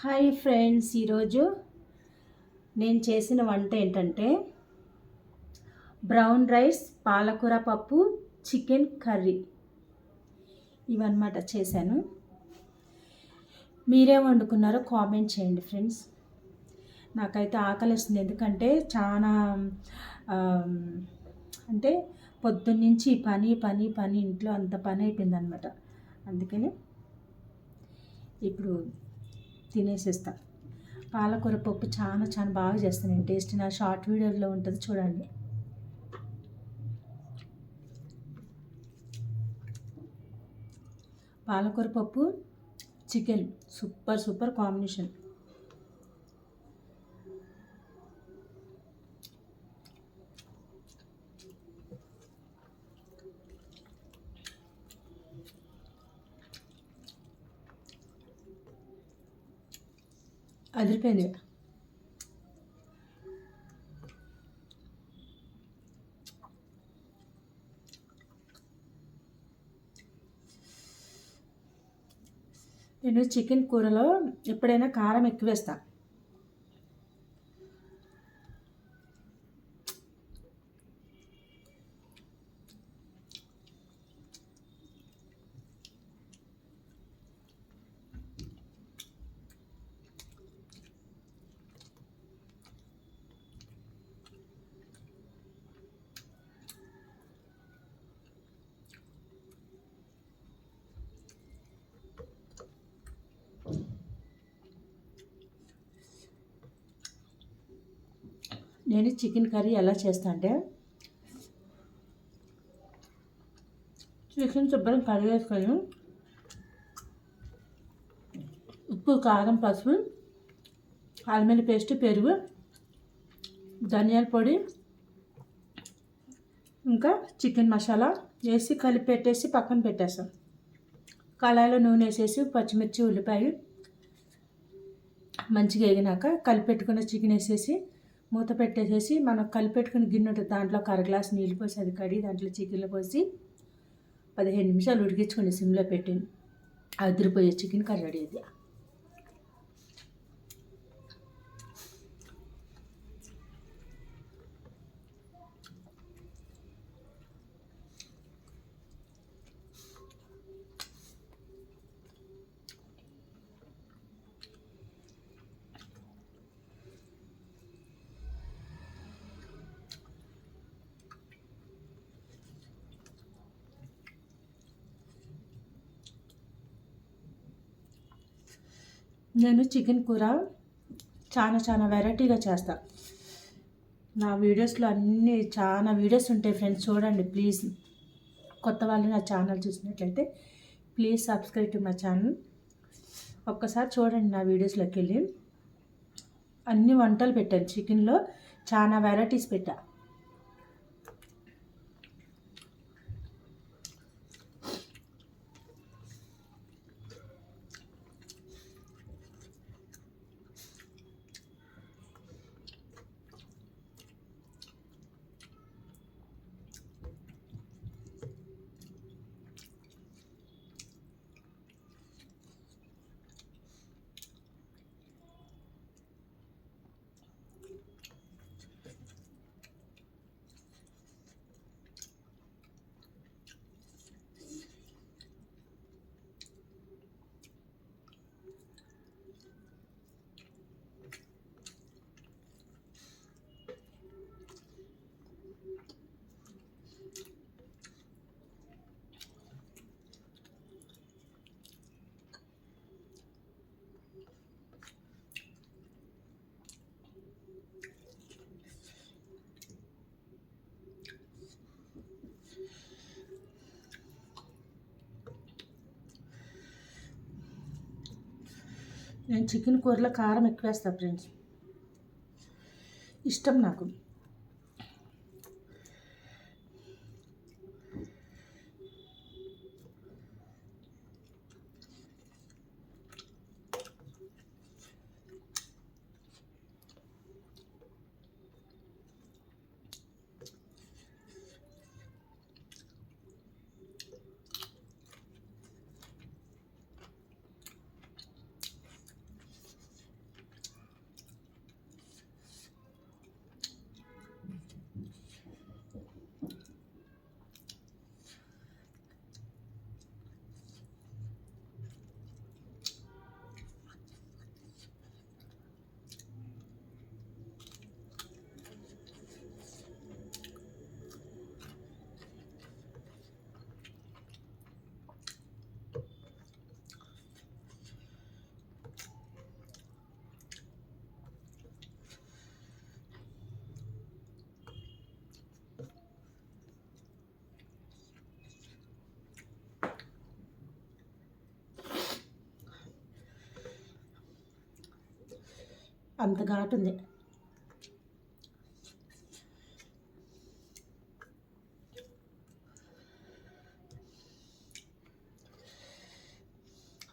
Hi friends, ఈరోజు నేను చేసిన వంట ఏంటంటే బ్రౌన్ రైస్, పాలకూర పప్పు, చికెన్ కర్రీ ఇవన్నమాట చేశాను. మీరేం వండుకున్నారో కామెంట్ చేయండి ఫ్రెండ్స్. నాకైతే ఆకలిస్తుంది, ఎందుకంటే చాలా అంటే పొద్దున్నుంచి పని పని పని ఇంట్లో అంత పని అయిపోయిందనమాట. అందుకని ఇప్పుడు తినేసేస్తా. పాలకూర పప్పు చాలా చాలా బాగా చేస్తాను నేను. టేస్ట్ నా షార్ట్ వీడియోలో ఉంటుంది, చూడండి. పాలకూర పప్పు చికెన్ సూపర్ సూపర్ కాంబినేషన్. అదిరిపోయింది. నేను చికెన్ కూరలో ఎప్పుడైనా కారం ఎక్కువ వేస్తాను. నేను చికెన్ కర్రీ ఎలా చేస్తా అంటే, చికెన్ శుభ్రం కడిగేసుకొని ఉప్పు, కారం, పసుపు, అల్లం పేస్ట్, పెరుగు, ధనియాల పొడి, ఇంకా చికెన్ మసాలా వేసి కలిపి పెట్టేసి పక్కన పెట్టేస్తాం. కళాయిలో నూనె వేసేసి పచ్చిమిర్చి, ఉల్లిపాయ మంచిగా వేగినాక కలిపెట్టుకున్న చికెన్ వేసేసి మూత పెట్టేసేసి, మనం కలిపెట్టుకుని గిన్నె ఉంటుంది, దాంట్లో ఒక అరగ్లాస్ నీళ్ళు పోసి అది కడిగి దాంట్లో చికెన్లో పోసి 15 నిమిషాలు ఉడికించుకొని సిమ్లో పెట్టి అదిరిపోయే చికెన్ కర్రీ రెడీ అది. నేను చికెన్ కూర చాలా చాలా వెరైటీగా చేస్తాను. నా వీడియోస్లో అన్నీ చాలా వీడియోస్ ఉంటాయి ఫ్రెండ్స్, చూడండి ప్లీజ్. కొత్త వాళ్ళు నా ఛానల్ చూసినట్లయితే please subscribe to my channel. ఒక్కసారి చూడండి నా వీడియోస్లోకి వెళ్ళి. అన్ని వంటలు పెట్టాను, చికెన్లో చాలా వెరైటీస్ పెట్టా. నేను చికెన్ కూరలో కారం ఎక్కువ వేస్తాను ఫ్రెండ్స్, ఇష్టం నాకు. అంత ఘాటు ఉంది.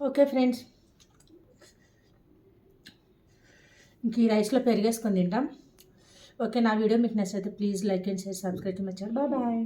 ఓకే ఫ్రెండ్స్, ఇంక ఈ రైస్లో పెరిగేసుకొని తింటాం. ఓకే, నా వీడియో మీకు నచ్చితే please like and share, subscribe to my channel. Bye bye.